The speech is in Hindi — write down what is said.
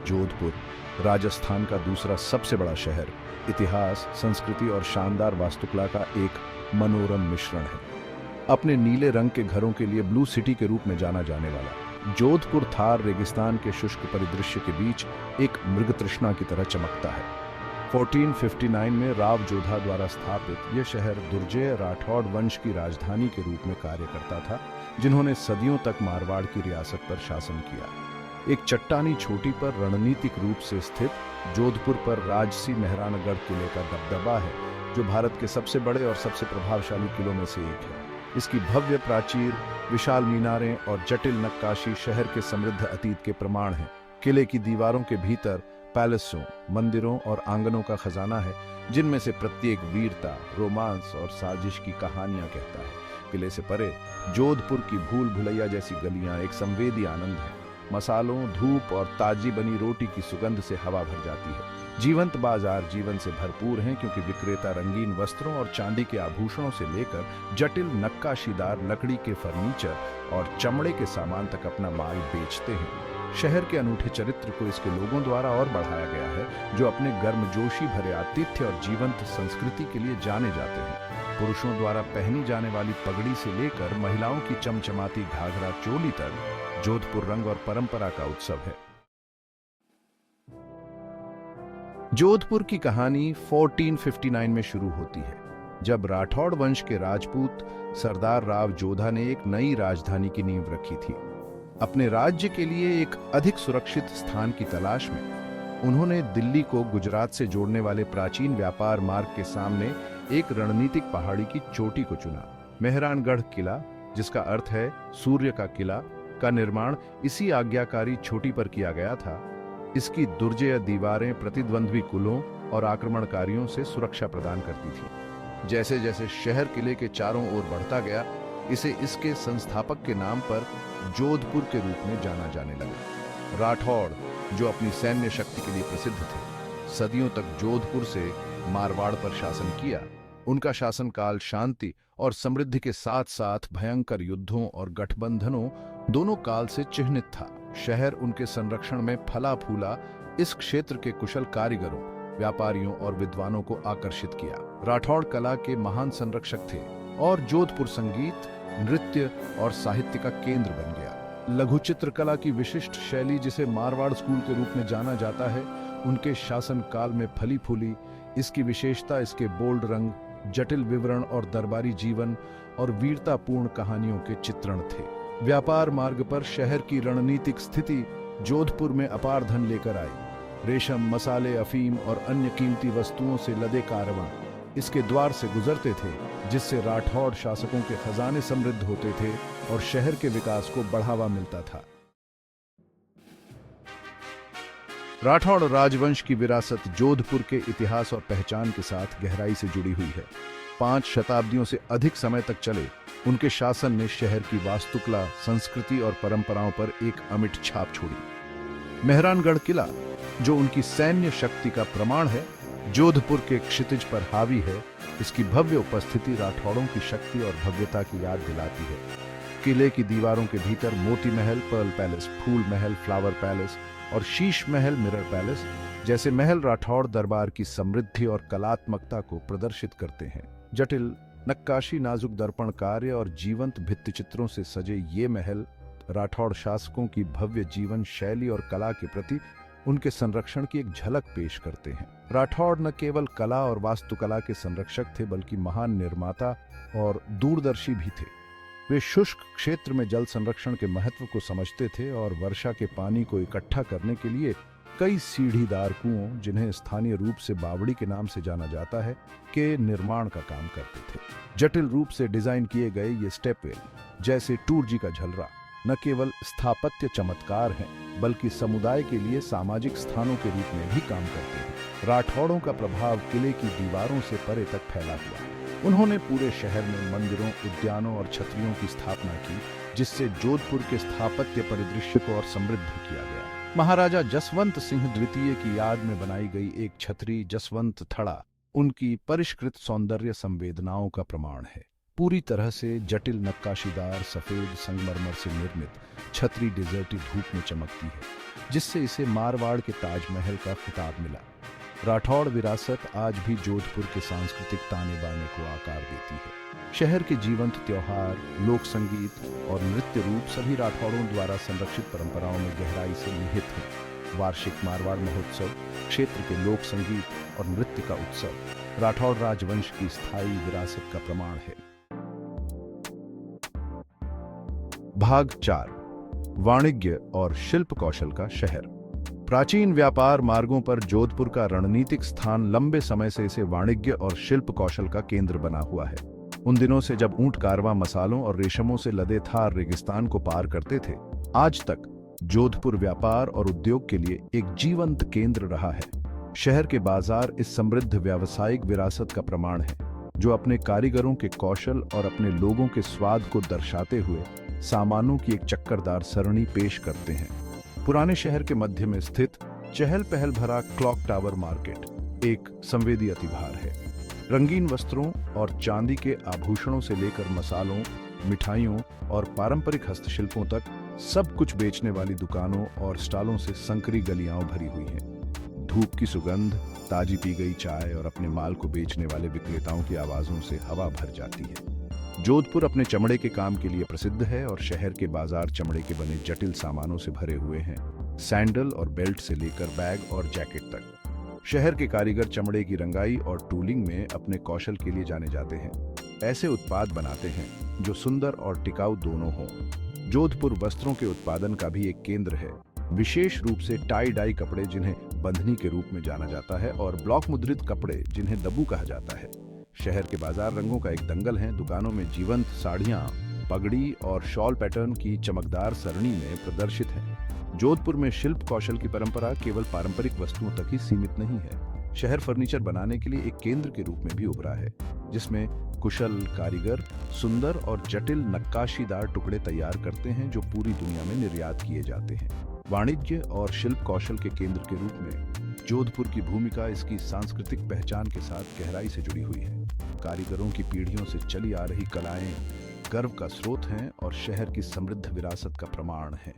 जोधपुर, राजस्थान का दूसरा सबसे बड़ा शहर, इतिहास, संस्कृति और शानदार वास्तुकला का एक मनोरम मिश्रण है। अपने नीले रंग के घरों के लिए ब्लू सिटी के रूप में जाना जाने वाला जोधपुर थार रेगिस्तान के शुष्क परिदृश्य के बीच एक मृगतृष्णा की तरह चमकता है। 1459 में राव जोधा द्वारा स्थापित यह शहर दुर्जय राठौड़ वंश की राजधानी के रूप में कार्य करता था, जिन्होंने सदियों तक मारवाड़ की रियासत पर शासन किया। एक चट्टानी चोटी पर रणनीतिक रूप से स्थित जोधपुर पर राजसी मेहरानगढ़ किले का दबदबा है, जो भारत के सबसे बड़े और सबसे प्रभावशाली किलों में से एक है। इसकी भव्य प्राचीर, विशाल मीनारें और जटिल नक्काशी शहर के समृद्ध अतीत के प्रमाण हैं। किले की दीवारों के भीतर पैलेसों, मंदिरों और आंगनों का खजाना है, जिनमें से प्रत्येक वीरता, रोमांस और साजिश की कहानियां कहता है। किले से परे जोधपुर की भूल भुलैया जैसी गलियां एक संवेदी आनंद है। मसालों, धूप और ताजी बनी रोटी की सुगंध से हवा भर जाती है। जीवंत बाजार जीवन से भरपूर हैं, क्योंकि विक्रेता रंगीन वस्त्रों और चांदी के आभूषणों से लेकर जटिल नक्काशीदार लकड़ी के फर्नीचर और चमड़े के सामान तक अपना माल बेचते हैं। शहर के अनूठे चरित्र को इसके लोगों द्वारा और बढ़ाया गया है, जो अपने गर्मजोशी भरे आतिथ्य और जीवंत संस्कृति के लिए जाने जाते हैं। पुरुषों द्वारा पहनी जाने वाली पगड़ी से लेकर महिलाओं की चमचमाती घाघरा चोली तक जोधपुर रंग और परंपरा का उत्सव है। जोधपुर की कहानी 1459 में शुरू होती है, जब राठौड़ वंश के राजपूत सरदार राव जोधा ने एक नई राजधानी की नींव रखी थी। अपने राज्य के लिए एक अधिक सुरक्षित स्थान की तलाश में उन्होंने दिल्ली को गुजरात से जोड़ने वाले प्राचीन व्यापार मार्ग के सामने एक रणनीतिक पहाड़ी की चोटी को चुना। मेहरानगढ़ किला, जिसका अर्थ है सूर्य का किला, का निर्माण इसी आज्ञाकारी चोटी पर किया गया था। इसकी दुर्जय दीवारें प्रतिद्वंद्वी कुलों और आक्रमणकारियों से सुरक्षा प्रदान करती थीं। जैसे जैसे शहर किले के चारों ओर बढ़ता गया, इसे इसके संस्थापक के नाम पर जोधपुर के रूप में जाना जाने लगा। राठौड़, जो अपनी सैन्य शक्ति के लिए प्रसिद्ध थे, सदियों तक जोधपुर से मारवाड़ पर शासन किया। उनका शासनकाल शांति और समृद्धि के साथ साथ भयंकर युद्धों और गठबंधनों दोनों काल से चिह्नित था। शहर उनके संरक्षण में फला फूला इस क्षेत्र के कुशल कारीगरों, व्यापारियों और विद्वानों को आकर्षित किया। राठौड़ कला के महान संरक्षक थे और जोधपुर संगीत, नृत्य और साहित्य का केंद्र बन गया। लघु चित्रकला की विशिष्ट शैली, जिसे मारवाड़ स्कूल के रूप में जाना जाता है, उनके शासन काल में फली फूली। इसकी विशेषता इसके बोल्ड रंग, जटिल विवरण और दरबारी जीवन और वीरतापूर्ण कहानियों के चित्रण थे। व्यापार मार्ग पर शहर की रणनीतिक स्थिति जोधपुर में अपार धन लेकर आई। रेशम, मसाले, अफीम और अन्य कीमती वस्तुओं से लदे कारवां इसके द्वार से गुजरते थे, जिससे राठौड़ शासकों के खजाने समृद्ध होते थे और शहर के विकास को बढ़ावा मिलता था। राठौड़ राजवंश की विरासत जोधपुर के इतिहास और पहचान के साथ गहराई से जुड़ी हुई है। 5 शताब्दियों से अधिक समय तक चले उनके शासन ने शहर की वास्तुकला, संस्कृति और परंपराओं पर एक अमिट छाप छोड़ी। मेहरानगढ़ किला, जो उनकी सैन्य शक्ति का प्रमाण है, जोधपुर के क्षितिज पर हावी है। इसकी भव्य उपस्थिति राठौड़ों की शक्ति और भव्यता की याद दिलाती है। किले की दीवारों के भीतर मोती महल, पर्ल पैलेस, फूल महल, फ्लावर पैलेस और शीश महल, मिरर पैलेस जैसे महल राठौड़ दरबार की समृद्धि और कलात्मकता को प्रदर्शित करते हैं। जटिल नक्काशी, नाजुक दर्पण कार्य और जीवंत भित्तिचित्रों से सजे ये महल राठौड़ शासकों की भव्य जीवन शैली और कला के प्रति उनके संरक्षण की एक झलक पेश करते हैं। राठौड़ न केवल कला और वास्तुकला के संरक्षक थे, बल्कि महान निर्माता और दूरदर्शी भी थे। वे शुष्क क्षेत्र में जल संरक्षण के महत्व को समझते थे और वर्षा के पानी को इकट्ठा करने के लिए कई सीढ़ीदार कुओं, जिन्हें स्थानीय रूप से बावड़ी के नाम से जाना जाता है, के निर्माण का काम करते थे। जटिल रूप से डिजाइन किए गए ये स्टेपवेल, जैसे टूरजी का झलरा, न केवल स्थापत्य चमत्कार हैं, बल्कि समुदाय के लिए सामाजिक स्थानों के रूप में भी काम करते हैं। राठौड़ों का प्रभाव किले की दीवारों से परे तक फैला हुआ। उन्होंने पूरे शहर में मंदिरों, उद्यानों और छतरियों की स्थापना की, जिससे जोधपुर के स्थापत्य परिदृश्य को और समृद्ध किया गया। महाराजा जसवंत सिंह द्वितीय की याद में बनाई गई एक छतरी, जसवंत थड़ा, उनकी परिष्कृत सौंदर्य संवेदनाओं का प्रमाण है। पूरी तरह से जटिल नक्काशीदार सफेद संगमरमर से निर्मित छतरी डेजर्टी धूप में चमकती है। जिससे इसे मारवाड़ के ताजमहल का खिताब मिला। राठौड़ विरासत आज भी जोधपुर के सांस्कृतिक ताने बाने को आकार देती है। शहर के जीवंत त्योहार, लोक संगीत और नृत्य रूप सभी राठौड़ों द्वारा संरक्षित परंपराओं में गहराई से निहित हैं। वार्षिक मारवाड़ महोत्सव क्षेत्र के लोक संगीत और नृत्य का उत्सव राठौड़ राजवंश की स्थायी विरासत का प्रमाण है। भाग 4 वाणिज्य और शिल्प कौशल का शहर। प्राचीन व्यापार मार्गों पर जोधपुर का रणनीतिक स्थान लंबे समय से इसे वाणिज्य और शिल्प कौशल का केंद्र बना हुआ है। उन दिनों से जब ऊंट कारवां मसालों और रेशमों से लदे थार रेगिस्तान को पार करते थे, आज तक जोधपुर व्यापार और उद्योग के लिए एक जीवंत केंद्र रहा है। शहर के बाजार इस समृद्ध व्यावसायिक विरासत का प्रमाण है, जो अपने कारीगरों के कौशल और अपने लोगों के स्वाद को दर्शाते हुए सामानों की एक चक्करदार सरणी पेश करते हैं। पुराने शहर के मध्य में स्थित चहल पहल भरा क्लॉक टावर मार्केट एक संवेदी अतिभार है। रंगीन वस्त्रों और चांदी के आभूषणों से लेकर मसालों, मिठाइयों और पारंपरिक हस्तशिल्पों तक सब कुछ बेचने वाली दुकानों और स्टॉलों से संकरी गलियां भरी हुई हैं। धूप की सुगंध, ताजी पी गई चाय और अपने माल को बेचने वाले विक्रेताओं की आवाजों से हवा भर जाती है। जोधपुर अपने चमड़े के काम के लिए प्रसिद्ध है और शहर के बाजार चमड़े के बने जटिल सामानों से भरे हुए हैं। सैंडल और बेल्ट से लेकर बैग और जैकेट तक शहर के कारीगर चमड़े की रंगाई और टूलिंग में अपने कौशल के लिए जाने जाते हैं। ऐसे उत्पाद बनाते हैं जो सुंदर और टिकाऊ दोनों हों। जोधपुर वस्त्रों के उत्पादन का भी एक केंद्र है, विशेष रूप से टाई डाई कपड़े जिन्हें बंधनी के रूप में जाना जाता है और ब्लॉक मुद्रित कपड़े जिन्हें दब्बू कहा जाता है। शहर के बाजार रंगों का एक दंगल है। दुकानों में जीवंत साड़ियां, पगड़ी और शॉल पैटर्न की चमकदार सरणी में प्रदर्शित है। जोधपुर में शिल्प कौशल की परंपरा केवल पारंपरिक वस्तुओं तक ही सीमित नहीं है। शहर फर्नीचर बनाने के लिए एक केंद्र के रूप में भी उभरा है, जिसमें कुशल कारीगर सुंदर और जटिल नक्काशीदार टुकड़े तैयार करते हैं जो पूरी दुनिया में निर्यात किए जाते हैं। वाणिज्य और शिल्प कौशल के केंद्र के रूप में जोधपुर की भूमिका इसकी सांस्कृतिक पहचान के साथ गहराई से जुड़ी हुई है। कारीगरों की पीढ़ियों से चली आ रही कलाएं गर्व का स्रोत हैं और शहर की समृद्ध विरासत का प्रमाण हैं।